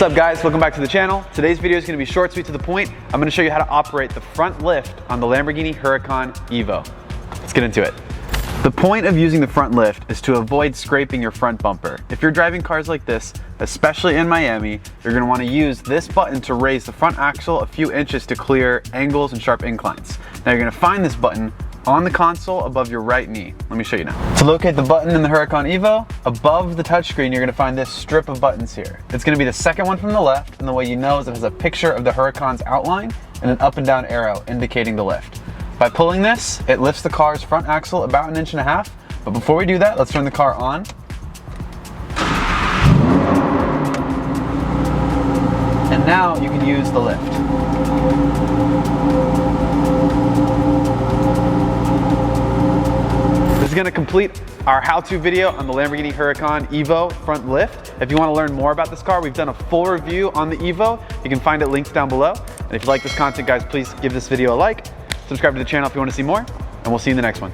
What's up guys, welcome back to the channel. Today's video is going to be short, sweet, to the point. I'm going to show you how to operate the front lift on the Lamborghini Huracan Evo. Let's get into it. The point of using the front lift is to avoid scraping your front bumper. If you're driving cars like this, especially in Miami, you're going to want to use this button to raise the front axle a few inches to clear angles and sharp inclines. Now you're going to find this button on the console above your right knee. Let me show you now. To locate the button in the Huracan Evo, above the touchscreen, you're gonna find this strip of buttons here. It's gonna be the second one from the left, and the way you know is it has a picture of the Huracan's outline and an up and down arrow indicating the lift. By pulling this, it lifts the car's front axle about 1.5 inches, but before we do that, let's turn the car on. And now you can use the lift. This is going to complete our how-to video on the Lamborghini Huracan Evo front lift. If you want to learn more about this car, we've done a full review on the Evo. You can find it linked down below. And if you like this content, guys, please give this video a like. Subscribe to the channel if you want to see more, and we'll see you in the next one.